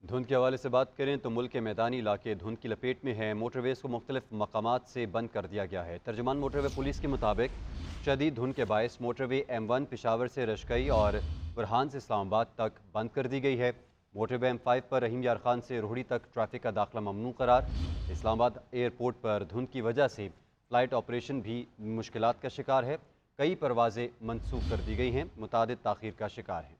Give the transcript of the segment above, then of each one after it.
دھند کے حوالے سے بات کریں تو ملک کے میدانی علاقے دھند کی لپیٹ میں ہیں۔ موٹر ویز کو مختلف مقامات سے بند کر دیا گیا ہے۔ ترجمان موٹر وے پولیس کے مطابق شدید دھند کے باعث موٹر وے M1 پشاور سے رشکئی اور برہان سے اسلام آباد تک بند کر دی گئی ہے۔ موٹر وے M5 پر رحیم یار خان سے روہڑی تک ٹریفک کا داخلہ ممنوع قرار۔ اسلام آباد ایئرپورٹ پر دھند کی وجہ سے فلائٹ آپریشن بھی مشکلات کا شکار ہے۔ کئی پروازیں منسوخ کر دی گئی ہیں، متعدد تاخیر کا شکار ہیں۔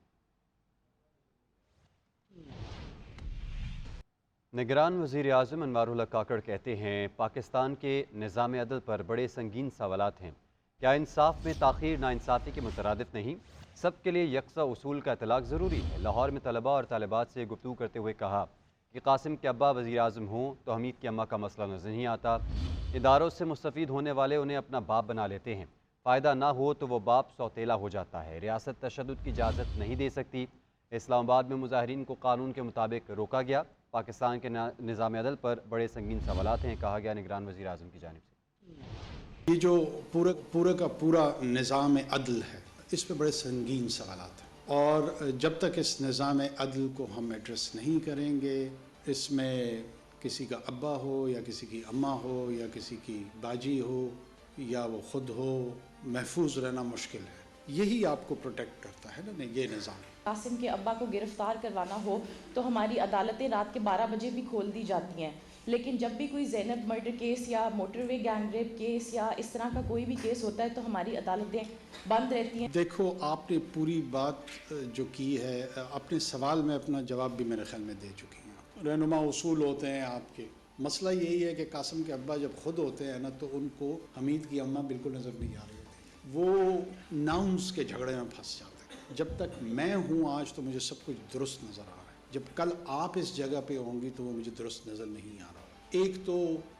نگران وزیر اعظم انوار الحق کاکڑ کہتے ہیں پاکستان کے نظام عدل پر بڑے سنگین سوالات ہیں۔ کیا انصاف میں تاخیر ناانصافی کے مترادف نہیں؟ سب کے لیے یکساں اصول کا اطلاق ضروری ہے۔ لاہور میں طلباء اور طالبات سے گفتگو کرتے ہوئے کہا کہ قاسم کے ابا وزیر اعظم ہوں تو حمید کی اماں کا مسئلہ نظر نہیں آتا۔ اداروں سے مستفید ہونے والے انہیں اپنا باپ بنا لیتے ہیں، فائدہ نہ ہو تو وہ باپ سوتیلا ہو جاتا ہے۔ ریاست تشدد کی اجازت نہیں دے سکتی۔ اسلام آباد میں مظاہرین کو قانون کے مطابق روکا گیا۔ پاکستان کے نظام عدل پر بڑے سنگین سوالات ہیں، کہا گیا نگران وزیر اعظم کی جانب سے۔ یہ جو پورا کا پورا نظام عدل ہے، اس پہ بڑے سنگین سوالات ہیں، اور جب تک اس نظام عدل کو ہم ایڈریس نہیں کریں گے، اس میں کسی کا ابا ہو یا کسی کی اماں ہو یا کسی کی باجی ہو یا وہ خود ہو، محفوظ رہنا مشکل ہے۔ یہی آپ کو پروٹیکٹ کرتا ہے نا یہ نظام۔ قاسم کے ابا کو گرفتار کروانا ہو تو ہماری عدالتیں رات کے 12 بجے بھی کھول دی جاتی ہیں، لیکن جب بھی کوئی زینب مرڈر کیس یا موٹر وے گینگ ریپ کیس یا اس طرح کا کوئی بھی کیس ہوتا ہے تو ہماری عدالتیں بند رہتی ہیں۔ دیکھو، آپ نے پوری بات جو کی ہے، اپنے سوال میں اپنا جواب بھی میرے خیال میں دے چکی ہیں۔ رہنما اصول ہوتے ہیں آپ کے، مسئلہ یہی ہے کہ قاسم کے ابا جب خود ہوتے ہیں نا تو ان کو حمید کی اماں بالکل نظر نہیں آ رہی ہوتی، وہ ناؤنس کے جھگڑے میں پھنس جاتے ہیں۔ جب تک میں ہوں آج تو مجھے سب کچھ درست نظر آ رہا ہے، جب کل آپ اس جگہ پہ ہوں گی تو وہ مجھے درست نظر نہیں آ رہا۔ ایک تو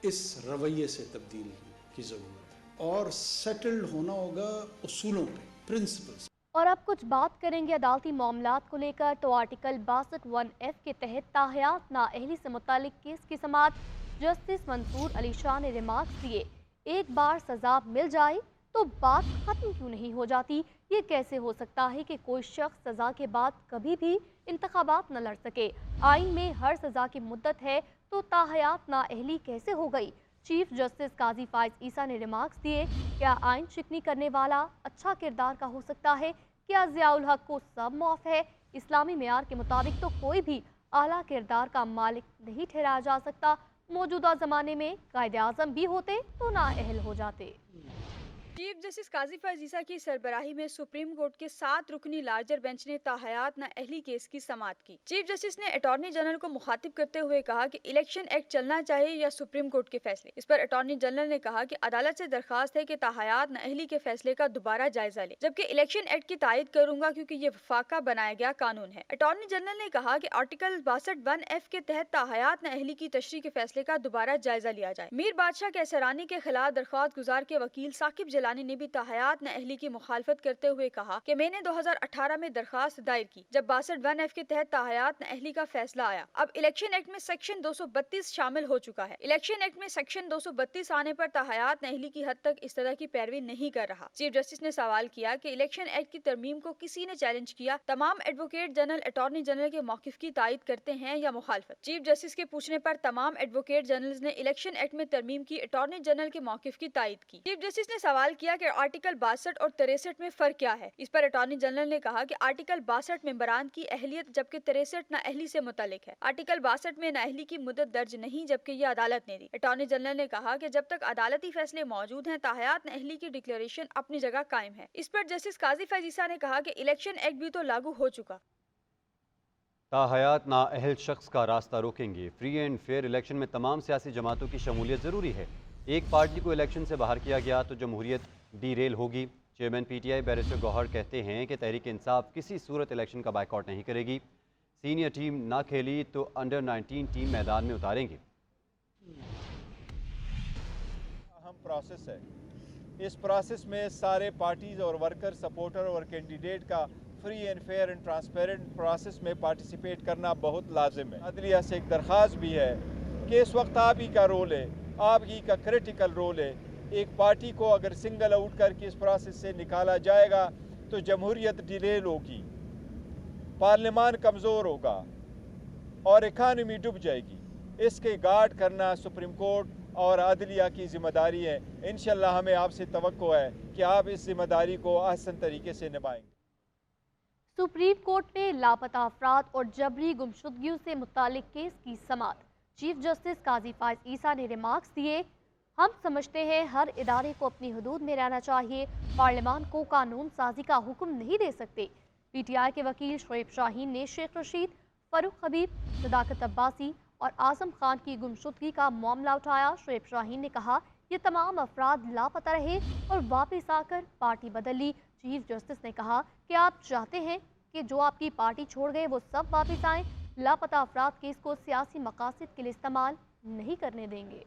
اس رویے سے تبدیل کی ضرورت ہے، اور سیٹلڈ ہونا ہوگا اصولوں پہ، پرنسپلز۔ اور اب کچھ بات کریں گے عدالتی معاملات کو لے کر تو آرٹیکل 62(1)(f) کے تحت تاحیات نااہلی سے متعلق کیس کی سماعت جسٹس منصور علی شاہ نے ریمارکس دیے۔ ایک بار سزا مل جائے تو بات ختم کیوں نہیں ہو جاتی؟ یہ کیسے ہو سکتا ہے کہ کوئی شخص سزا کے بعد کبھی بھی انتخابات نہ لڑ سکے؟ آئین میں ہر سزا کی مدت ہے تو تاحیات نااہلی کیسے ہو گئی؟ چیف جسٹس قاضی فائز عیسیٰ نے ریمارکس دیے، کیا آئین شکنی کرنے والا اچھا کردار کا ہو سکتا ہے؟ کیا ضیاء الحق کو سب معاف ہے؟ اسلامی معیار کے مطابق تو کوئی بھی اعلیٰ کردار کا مالک نہیں ٹھہرایا جا سکتا۔ موجودہ زمانے میں قائد اعظم بھی ہوتے تو نااہل ہو جاتے۔ چیف جسٹس قاضی فائز عیسیٰ کی سربراہی میں سپریم کورٹ کے 7 رکنی لارجر بینچ نے تاحیات نااہلی کیس کی سماعت کی۔ چیف جسٹس نے اٹارنی جنرل کو مخاطب کرتے ہوئے کہا کہ الیکشن ایکٹ چلنا چاہیے یا سپریم کورٹ کے فیصلے۔ اس پر اٹارنی جنرل نے کہا کہ عدالت سے درخواست ہے کہ تاحیات نااہلی کے فیصلے کا دوبارہ جائزہ لے، جبکہ الیکشن ایکٹ کی تائید کروں گا کیونکہ یہ وفاقہ بنایا گیا قانون ہے۔ اٹارنی جنرل نے کہا کہ آرٹیکل 62(1)(f) کے تحت تاحیات نااہلی کی تشریح کے فیصلے کا دوبارہ جائزہ لیا جائے۔ میر بادشاہ کیسرانی کے خلاف درخواست گزار کے وکیل ثاقب جیلانی نے بھی تاحیات نااہلی کی مخالفت کرتے ہوئے کہا کہ میں نے 2018 میں درخواست دائر کی جب 62(1)(f) کے تحت تاحیات نااہلی کا فیصلہ آیا۔ اب الیکشن ایکٹ میں سیکشن 232 شامل ہو چکا ہے۔ الیکشن ایکٹ میں سیکشن 232 آنے پر تاحیات نااہلی کی حد تک اس طرح کی پیروی نہیں کر رہا۔ چیف جسٹس نے سوال کیا کہ الیکشن ایکٹ کی ترمیم کو کسی نے چیلنج کیا؟ تمام ایڈوکیٹ جنرل اٹارنی جنرل کے موقف کی تائید کرتے ہیں یا مخالفت؟ چیف جسٹس کے پوچھنے پر تمام ایڈوکیٹ جنرلز نے الیکشن ایکٹ میں ترمیم کی اٹارنی جنرل کے موقف کی تائید کی۔ چیف جسٹس نے سوال کیا کہ آرٹیکل 62 اور 63 میں فرق کیا ہے؟ اس پر اٹارنی جنرل نے کہا کہ آرٹیکل 62 ممبران کی اہلیت جبکہ 63 نااہلی سے متعلق ہے۔ آرٹیکل 62 میں نااہلی کی مدت درج نہیں جبکہ یہ عدالت نے دی۔ اٹارنی جنرل نے کہا کہ جب تک عدالتی فیصلے موجود ہیں تاحیات نااہلی کی ڈکلیریشن اپنی جگہ قائم ہے۔ اس پر جسٹس قاضی فائز عیسیٰ نے کہا کہ الیکشن ایکٹ بھی تو لاگو ہو چکا۔ تاحیات نااہل شخص کا راستہ روکیں گے۔ فری اینڈ فیئر الیکشن میں تمام سیاسی جماعتوں کی شمولیت ضروری ہے۔ ایک پارٹی کو الیکشن سے باہر کیا گیا تو جمہوریت ڈی ریل ہوگی۔ Chairman P T I barrister Gohar کہتے ہیں کہ تحریک انصاف کسی صورت الیکشن کا بائیکاٹ نہیں کرے گی۔ سینئر ٹیم نہ کھیلی تو انڈر 19 ٹیم میدان میں اتاریں گے۔ اہم پروسیس ہے، اس پروسیس میں سارے پارٹیز اور ورکر سپورٹر اور کینڈیڈیٹ کا free and fair and transparent process میں پارٹیسپیٹ کرنا بہت لازم ہے۔ عدلیہ سے ایک درخواست بھی ہے کہ اس وقت آپ ہی کا رول ہے، آپ ہی کا کریٹیکل رول ہے۔ ایک پارٹی کو اگر سنگل آؤٹ کر کے اس پروسیس سے نکالا جائے گا تو جمہوریت ڈیریل ہوگی، پارلیمان کمزور ہوگا اور اکانومی ڈوب جائے گی۔ اس کے گارڈ کرنا سپریم کورٹ اور عدلیہ کی ذمہ داری ہے۔ انشاءاللہ ہمیں آپ سے توقع ہے کہ آپ اس ذمہ داری کو احسن طریقے سے نبھائیں گے۔ سپریم کورٹ میں لاپتہ افراد اور جبری گمشدگیوں سے متعلق کیس کی سماعت۔ چیف جسٹس قاضی فائز عیسیٰ نے ریمارکس دیے، ہم سمجھتے ہیں ہر ادارے کو اپنی حدود میں رہنا چاہیے، پارلیمان کو قانون سازی کا حکم نہیں دے سکتے۔ پی ٹی آئی کے وکیل شعیب شاہین نے شیخ رشید، فاروق حبیب، صداقت عباسی اور اعظم خان کی گمشدگی کا معاملہ اٹھایا۔ شعیب شاہین نے کہا یہ تمام افراد لاپتہ رہے اور واپس آ کر پارٹی بدل لی۔ چیف جسٹس نے کہا کہ آپ چاہتے ہیں کہ جو آپ کی پارٹی چھوڑ گئے وہ سب واپس آئیں، لاپتہ افراد کیس کو سیاسی مقاصد کے لیے استعمال نہیں کرنے دیں گے۔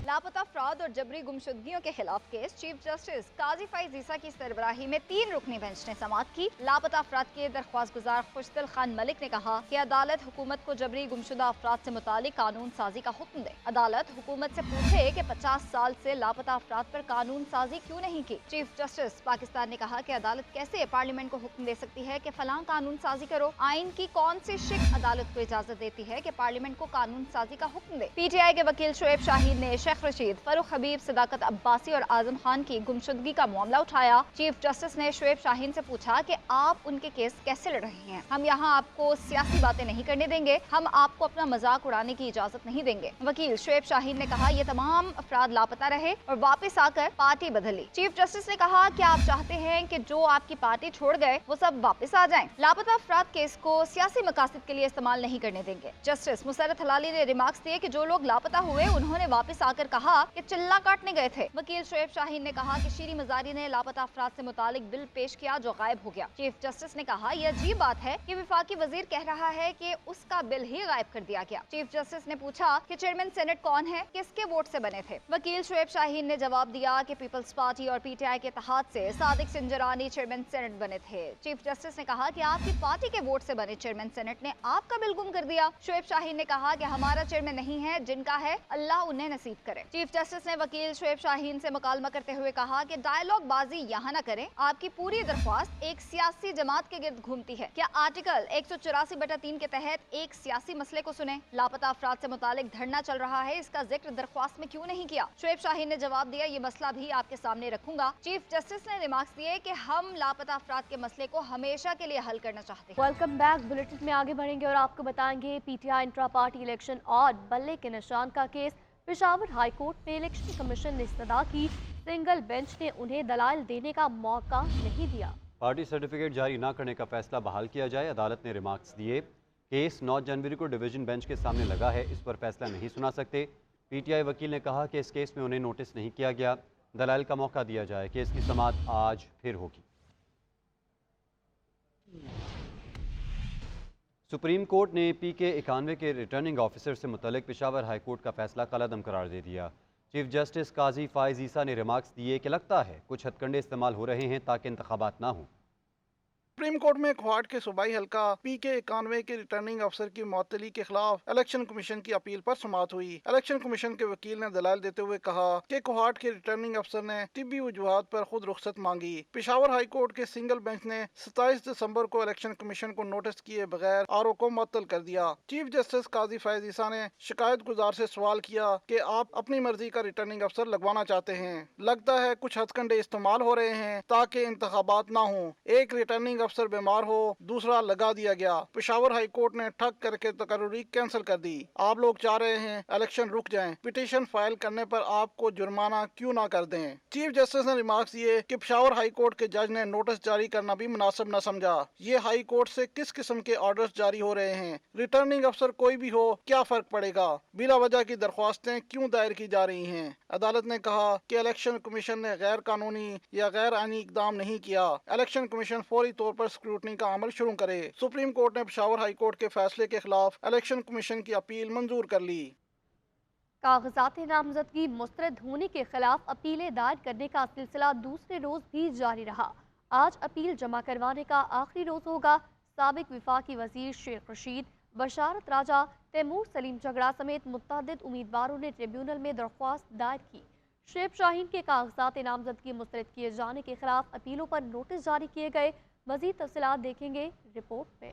لاپتہ افراد اور جبری گمشدگیوں کے خلاف کیس چیف جسٹس قاضی فائز عیسیٰ کی سربراہی میں 3 رکنی بینچ نے سماعت کی۔ لاپتہ افراد کے درخواست گزار خوشدل خان ملک نے کہا کہ عدالت حکومت کو جبری گمشدہ افراد سے متعلق قانون سازی کا حکم دے۔ عدالت حکومت سے پوچھے کہ 50 سال سے لاپتہ افراد پر قانون سازی کیوں نہیں کی۔ چیف جسٹس پاکستان نے کہا کہ عدالت کیسے پارلیمنٹ کو حکم دے سکتی ہے کہ فلاں قانون سازی کرو؟ آئین کی کون سی شق عدالت کو اجازت دیتی ہے کہ پارلیمنٹ کو قانون سازی کا حکم دے؟ پی ٹی آئی کے وکیل شعیب شاہین نے شیخ رشید، فاروق حبیب، صداقت عباسی اور اعظم خان کی گمشدگی کا معاملہ اٹھایا۔ چیف جسٹس نے شعیب شاہین سے پوچھا کہ آپ ان کے کیس کیسے لڑ رہے ہیں؟ ہم یہاں آپ کو سیاسی باتیں نہیں کرنے دیں گے، ہم آپ کو اپنا مذاق اڑانے کی اجازت نہیں دیں گے۔ وکیل شعیب شاہین نے کہا یہ تمام افراد لاپتہ رہے اور واپس آ کر پارٹی بدل لی۔ چیف جسٹس نے کہا کہ آپ چاہتے ہیں کہ جو آپ کی پارٹی چھوڑ گئے وہ سب واپس آ جائیں، لاپتہ افراد کیس کو سیاسی مقاصد کے لیے استعمال نہیں کرنے دیں گے۔ جسٹس مسرت ہلالی نے ریمارکس دیے کہ جو لوگ لاپتہ ہوئے انہوں نے واپس آ کر کہا کہ چلا کاٹنے گئے تھے۔ وکیل شعیب شاہین نے کہا کہ شیریں مزاری نے لاپتہ افراد سے متعلق بل پیش کیا جو غائب ہو گیا۔ چیف جسٹس نے کہا یہ عجیب بات ہے کہ وفاقی وزیر کہہ رہا ہے کہ اس کا بل ہی غائب کر دیا گیا۔ چیف جسٹس نے پوچھا کہ چیئرمین سینٹ کون ہے، کس کے ووٹ سے بنے تھے؟ وکیل شعیب شاہین نے جواب دیا کہ پیپلز پارٹی اور پی ٹی آئی کے اتحاد سے صادق سنجرانی چیئرمین سینٹ بنے تھے۔ چیف جسٹس نے کہا کہ آپ کی پارٹی کے ووٹ سے بنے چیئرمین سینٹ نے آپ کا بل گم کر دیا۔ شعیب شاہین نے کہا کہ ہمارا چیئرمین نہیں ہے، جن کا ہے اللہ انہیں نصیب کرے۔ چیف جسٹس نے وکیل شعیب شاہین سے مکالمہ کرتے ہوئے کہا کہ ڈائیلاگ بازی یہاں نہ کریں، آپ کی پوری درخواست ایک سیاسی جماعت کے گرد گھومتی ہے۔ کیا آرٹیکل 184/3 کے تحت ایک سیاسی مسئلے کو سنیں؟ لاپتہ افراد سے متعلق دھرنا چل رہا ہے، اس کا ذکر درخواست میں کیوں نہیں کیا؟ شعیب شاہین نے جواب دیا یہ مسئلہ بھی آپ کے سامنے رکھوں گا۔ چیف جسٹس نے ریمارکس دیے کہ ہم لاپتہ افراد کے مسئلے کو ہمیشہ کے لیے حل کرنا چاہتے ہیں۔ ویلکم بیک، بلیٹن میں آگے بڑھیں گے اور آپ کو بتائیں گے پی ٹی آئی انٹرا پارٹی الیکشن اور بلے کے نشان کا کیس۔ پشاور ہائی کورٹ میں الیکشن کمیشن نے استدعا کی، سنگل بینچ نے انہیں دلائل دینے کا موقع نہیں دیا۔ پارٹی سرٹیفکیٹ جاری نہ کرنے کا فیصلہ بحال کیا جائے، عدالت نے ریمارکس دیے۔ کیس 9 جنوری کو ڈویژن بینچ کے سامنے لگا ہے، اس پر فیصلہ نہیں سنا سکتے۔ پی ٹی آئی وکیل نے کہا کہ اس کیس میں انہیں نوٹس نہیں کیا گیا، دلائل کا موقع دیا جائے۔ کیس کی سماعت آج پھر ہوگی۔ سپریم کورٹ نے پی کے 91 کے ریٹرننگ آفیسر سے متعلق پشاور ہائی کورٹ کا فیصلہ کالعدم قرار دے دیا۔ چیف جسٹس قاضی فائز عیسیٰ نے ریمارکس دیے کہ لگتا ہے کچھ ہتھ کنڈے استعمال ہو رہے ہیں تاکہ انتخابات نہ ہوں۔ سپریم کورٹ میں کوہاٹ کے صوبائی حلقہ پی کے 91 کے ریٹرننگ افسر کی معطلی کے خلاف الیکشن کمیشن کی اپیل پر سماعت ہوئی۔ الیکشن کمیشن کے وکیل نے دلائل دیتے ہوئے کہا کہ کوہاٹ کے ریٹرننگ افسر نے طبی وجوہات پر خود رخصت مانگی۔ پشاور ہائی کورٹ کے سنگل بینچ نے 27 دسمبر کو الیکشن کمیشن کو نوٹس کیے بغیر آر او کو معطل کر دیا۔ چیف جسٹس قاضی فائز عیسیٰ نے شکایت گزار سے سوال کیا کہ آپ اپنی مرضی کا ریٹرننگ افسر لگوانا چاہتے ہیں، لگتا ہے کچھ ہتھ کنڈے استعمال ہو رہے ہیں تاکہ انتخابات نہ ہوں۔ ایک ریٹرننگ افسر بیمار ہو، دوسرا لگا دیا گیا۔ پشاور ہائی کورٹ نے ٹھگ کر کے تقرری کینسل کر دی۔ آپ لوگ چاہ رہے ہیں الیکشن رک جائیں، پٹیشن فائل کرنے پر آپ کو جرمانہ کیوں نہ کر دیں۔ چیف جسٹس نے ریمارکس دیے کہ پشاور ہائی کورٹ کے جج نے نوٹس جاری کرنا بھی مناسب نہ سمجھا۔ یہ ہائی کورٹ سے کس قسم کے آرڈرز جاری ہو رہے ہیں؟ ریٹرننگ افسر کوئی بھی ہو، کیا فرق پڑے گا؟ بلا وجہ کی درخواستیں کیوں دائر کی جا رہی ہیں؟ عدالت نے کہا کہ الیکشن کمیشن نے غیر قانونی یا غیر آئینی اقدام نہیں کیا۔ الیکشن کمیشن فوری طور پر اسکروٹنی کا عمل شروع کرے۔ سپریم کورٹ نے پشاور ہائی کورٹ کے فیصلے کے خلاف الیکشن کمیشن کی اپیل منظور کر لی۔ کاغذات نامزدگی مسترد ہونے کے خلاف اپیلیں دائر کرنے کا سلسلہ دوسرے روز بھی جاری رہا۔ آج اپیل جمع کروانے کا آخری روز ہوگا۔ سابق وفاقی وزیر شیخ رشید، بشارت راجہ، تیمور سلیم جھگڑا سمیت متعدد امیدواروں نے ٹریبیونل میں درخواست دائر کی۔ شعیب شاہین کے کاغذات نامزدگی مسترد کیے جانے کے خلاف اپیلوں پر نوٹس جاری کیے گئے۔ مزید تفصیلات دیکھیں گے رپورٹ میں۔